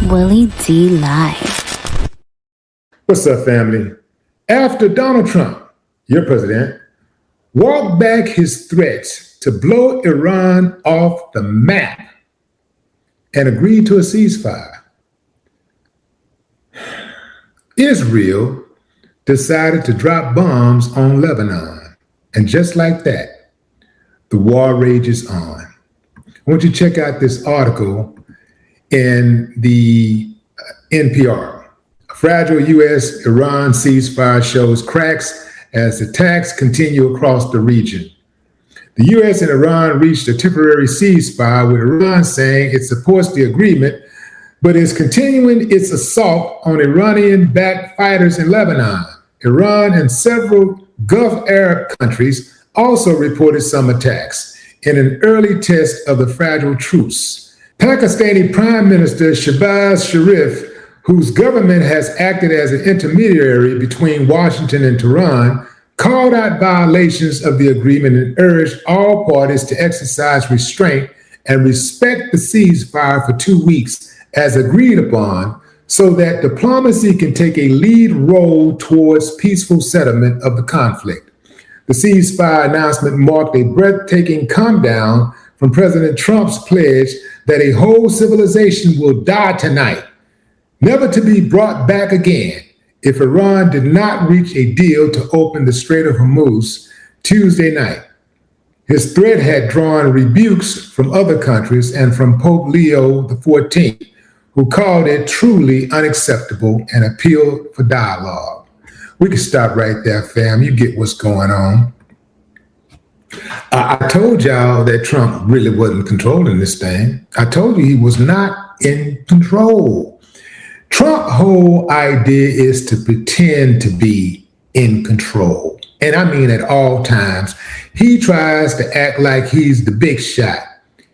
Willie D Live. What's up, family? After Donald Trump, your president, walked back his threats to blow Iran off the map and agreed to a ceasefire, Israel decided to drop bombs on Lebanon. And just like that, the war rages on. I want you to check out this article in the NPR. A fragile U.S.-Iran ceasefire shows cracks as attacks continue across the region. The U.S. and Iran reached a temporary ceasefire, with Iran saying it supports the agreement, but is continuing its assault on Iranian-backed fighters in Lebanon. Iran and several Gulf Arab countries also reported some attacks in an early test of the fragile truce. Pakistani Prime Minister Shehbaz Sharif, whose government has acted as an intermediary between Washington and Tehran, called out violations of the agreement and urged all parties to exercise restraint and respect the ceasefire for 2 weeks as agreed upon, so that diplomacy can take a lead role towards peaceful settlement of the conflict. The ceasefire announcement marked a breathtaking calm down from President Trump's pledge that a whole civilization will die tonight, never to be brought back again, if Iran did not reach a deal to open the Strait of Hormuz Tuesday night. His threat had drawn rebukes from other countries and from Pope Leo XIV, who called it truly unacceptable and appealed for dialogue. We can stop right there, fam. You get what's going on. I told y'all that Trump really wasn't controlling this thing. I told you he was not in control. Trump's whole idea is to pretend to be in control. And I mean at all times. He tries to act like he's the big shot.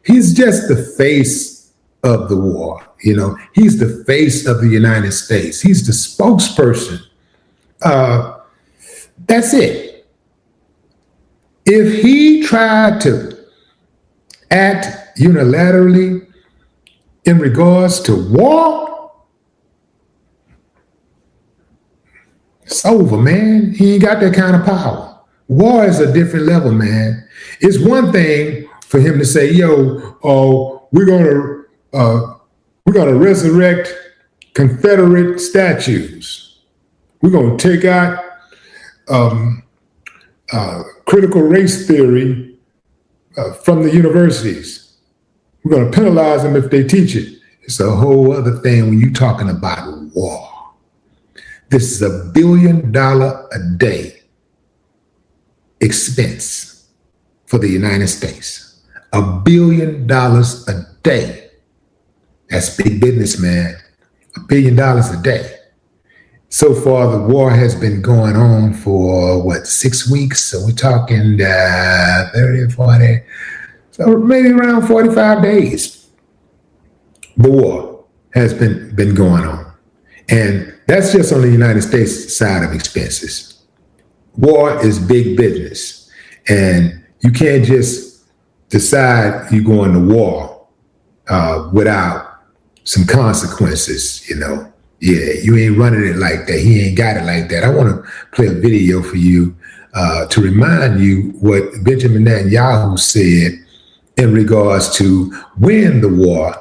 He's just the face of the war. You know, he's the face of the United States. He's the spokesperson. That's it. If he tried to act unilaterally in regards to war, it's over, man. He ain't got that kind of power. War is a different level, man. It's one thing for him to say, yo, we're gonna resurrect Confederate statues. We're gonna take out critical race theory from the universities. We're gonna penalize them if they teach it. It's a whole other thing when you're talking about war. This is $1 billion a day expense for the United States. $1 billion a day. That's big business, man. $1 billion a day. So far, the war has been going on for, 6 weeks? So we're talking 30, 40, so maybe around 45 days. The war has been going on. And that's just on the United States side of expenses. War is big business. And you can't just decide you're going to war without some consequences, you know. Yeah, you ain't running it like that. He ain't got it like that. I want to play a video for you to remind you what Benjamin Netanyahu said in regards to when the war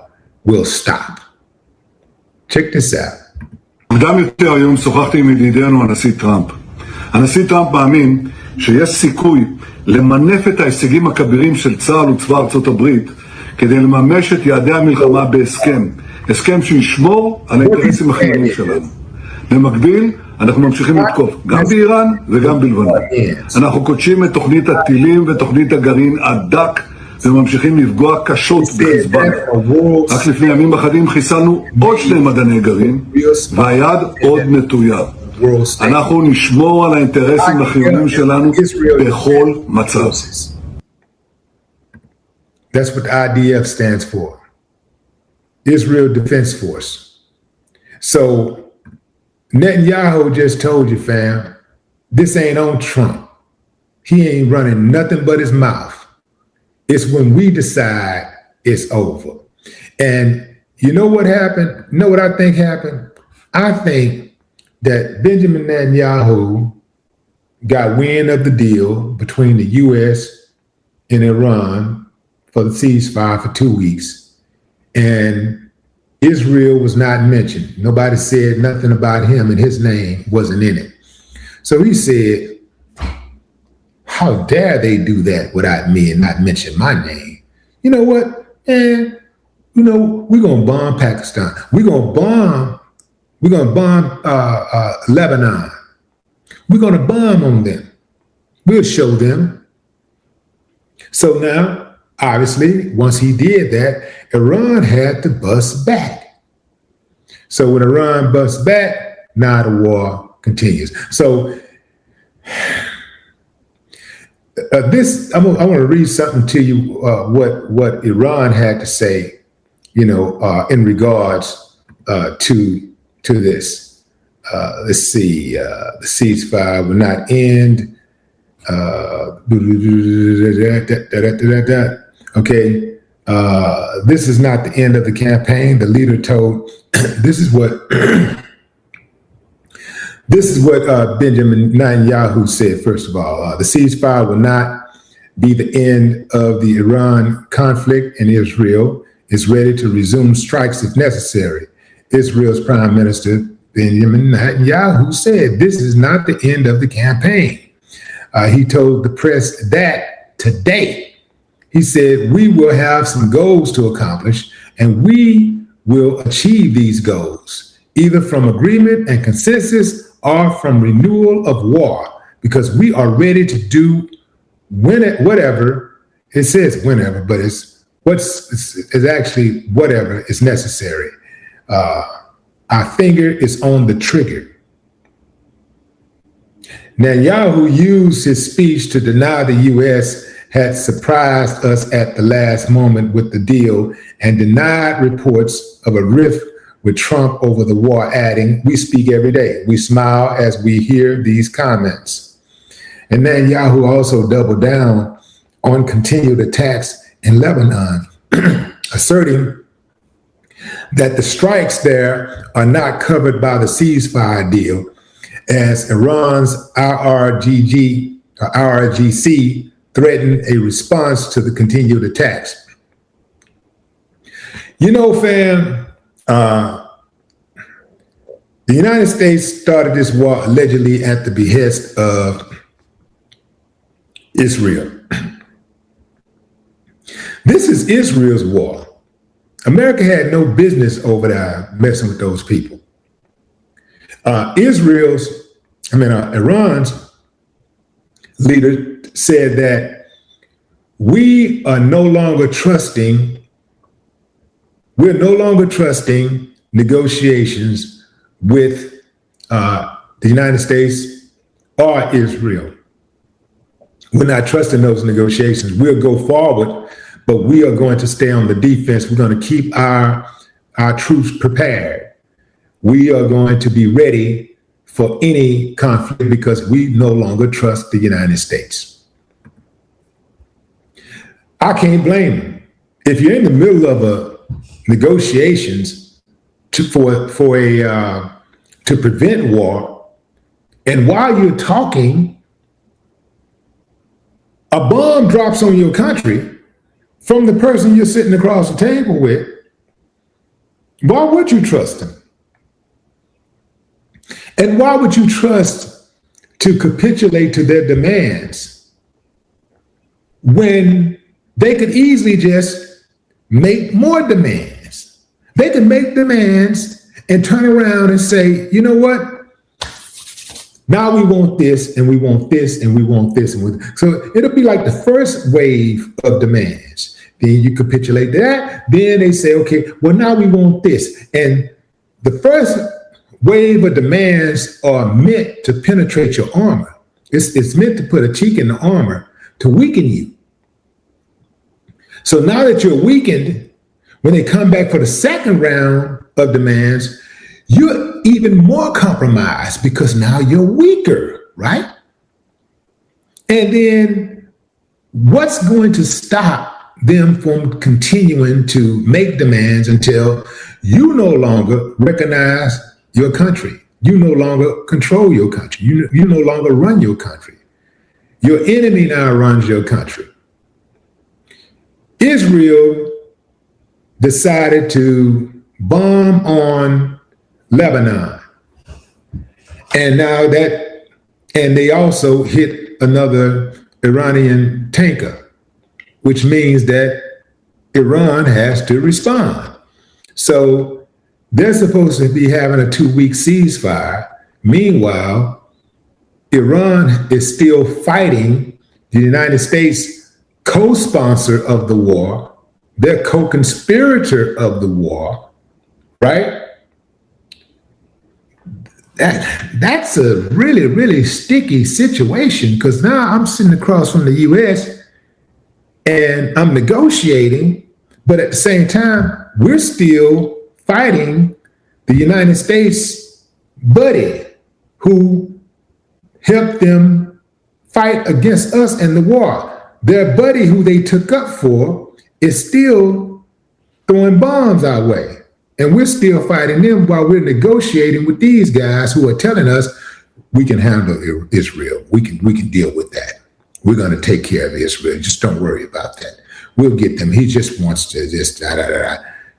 will stop. Check this out. מוקדם יותר היום שוחחתי עם ידידנו הנשיא טראמפ. הנשיא טראמפ מאמין שיש סיכוי למנף את ההישגים הכבירים של צה"ל וצבא ארצות הברית כדי לממש את יעדי המלחמה בהסכם. הסכם שישמור על האינטרסים החיוניים שלנו. במקביל, אנחנו ממשיכים לתקוף גם באיראן וגם בלבנון. אנחנו קודשים את תוכנית הטילים ותוכנית הגרעין הדק וממשיכים לפגוע קשות בחיזבאללה. רק לפני ימים אחדים חיסלנו עוד 2 מדעני גרעין והיד עוד נטויה. אנחנו נשמור על האינטרסים החיוניים שלנו בכל מצב. That's what IDF stands for. Israel Defense Force. So Netanyahu just told you, fam, this ain't on Trump. He ain't running nothing but his mouth. It's when we decide it's over. And You know what happened? You know what I think happened? I think that Benjamin Netanyahu got wind of the deal between the U.S. and Iran for the ceasefire for 2 weeks. And Israel was not mentioned. Nobody said nothing about him, and his name wasn't in it. So he said, how dare they do that without me and not mention my name? You know what? And we're gonna bomb Pakistan. We're gonna bomb Lebanon. We're gonna bomb on them. We'll show them. So now, obviously, once he did that, Iran had to bust back. So when Iran busts back, now the war continues. So I want to read something to you. What Iran had to say, in regards to this. Let's see. The ceasefire will not end. Okay. This is not the end of the campaign. The leader told. This is what Benjamin Netanyahu said. First of all, the ceasefire will not be the end of the Iran conflict, and Israel is ready to resume strikes if necessary. Israel's Prime Minister Benjamin Netanyahu said this is not the end of the campaign. He told the press that today. He said, we will have some goals to accomplish, and we will achieve these goals, either from agreement and consensus or from renewal of war, because we are ready to do whatever. It says whenever, but it's actually whatever is necessary. Our finger is on the trigger. Netanyahu used his speech to deny the U.S. had surprised us at the last moment with the deal and denied reports of a rift with Trump over the war, adding, we speak every day. We smile as we hear these comments. And Netanyahu also doubled down on continued attacks in Lebanon, asserting that the strikes there are not covered by the ceasefire deal, as Iran's IRGC threatened a response to the continued attacks. Fam, the United States started this war allegedly at the behest of Israel. This is Israel's war. America had no business over there messing with those people. Iran's leader said that we're no longer trusting negotiations with the United States or Israel. We're not trusting those negotiations. We'll go forward, but we are going to stay on the defense. We're going to keep our troops prepared. We are going to be ready for any conflict because we no longer trust the United States. I can't blame them. If you're in the middle of negotiations to prevent war, and while you're talking, a bomb drops on your country from the person you're sitting across the table with, why would you trust them? And why would you trust to capitulate to their demands when they could easily just make more demands? They can make demands and turn around and say, you know what? Now we want this, and we want this, and we want this. So it'll be like the first wave of demands. Then you capitulate that. Then they say, okay, well, now we want this. And the first wave of demands are meant to penetrate your armor. It's meant to put a chink in the armor to weaken you. So now that you're weakened, when they come back for the second round of demands, you're even more compromised because now you're weaker, right? And then what's going to stop them from continuing to make demands until You no longer recognize your country. You no longer control your country. You no longer run your country. Your enemy now runs your country. Israel decided to bomb on Lebanon. And they also hit another Iranian tanker, which means that Iran has to respond. So they're supposed to be having a 2-week ceasefire. Meanwhile, Iran is still fighting the United States, co-sponsor of the war, their co-conspirator of the war, right? That's a really, really sticky situation, because now I'm sitting across from the U.S. and I'm negotiating, but at the same time, we're still fighting the United States buddy who helped them fight against us in the war. Their buddy who they took up for is still throwing bombs our way. And we're still fighting them while we're negotiating with these guys who are telling us we can handle Israel. We can deal with that. We're going to take care of Israel. Just don't worry about that. We'll get them. He just wants to just da da da.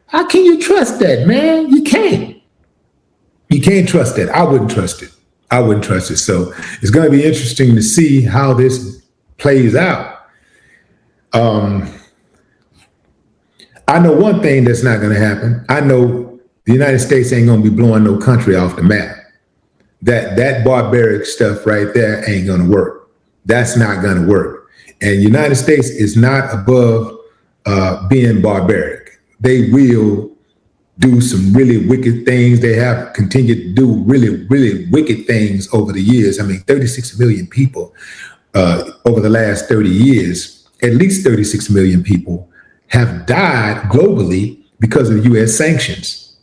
How can you trust that, man? You can't. You can't trust that. I wouldn't trust it. I wouldn't trust it. So it's going to be interesting to see how this plays out. I know one thing that's not going to happen. I know the United States ain't going to be blowing no country off the map. That barbaric stuff right there ain't going to work. That's not going to work. And the United States is not above being barbaric. They will do some really wicked things. They have continued to do really, really wicked things over the years. I mean, 36 million people over the last 30 years, at least 36 million people have died globally because of U.S. sanctions.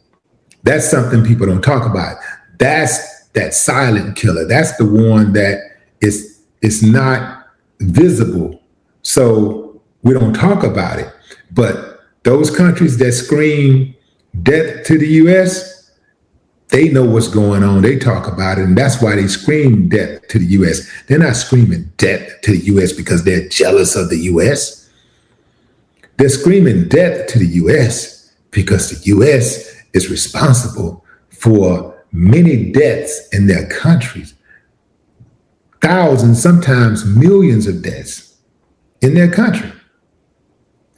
That's something people don't talk about. That's that silent killer. That's the one that is not visible. So we don't talk about it. But those countries that scream death to the U.S., they know what's going on. They talk about it. And that's why they scream death to the U.S. They're not screaming death to the U.S. because they're jealous of the U.S. They're screaming death to the U.S. because the U.S. is responsible for many deaths in their countries, thousands, sometimes millions of deaths in their country.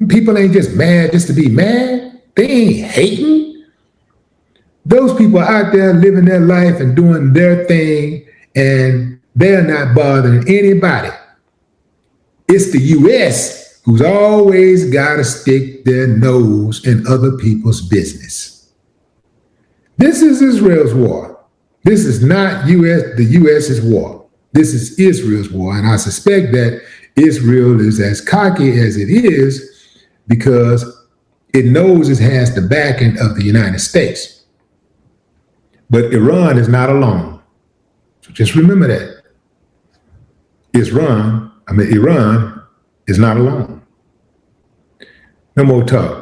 People ain't just mad just to be mad. They ain't hating. Those people are out there living their life and doing their thing, and they're not bothering anybody. It's the U.S. who's always got to stick their nose in other people's business. This is Israel's war. This is not the U.S.'s war. This is Israel's war. And I suspect that Israel is as cocky as it is because it knows it has the backing of the United States. But Iran is not alone. So just remember that. Iran is not alone. No more talk.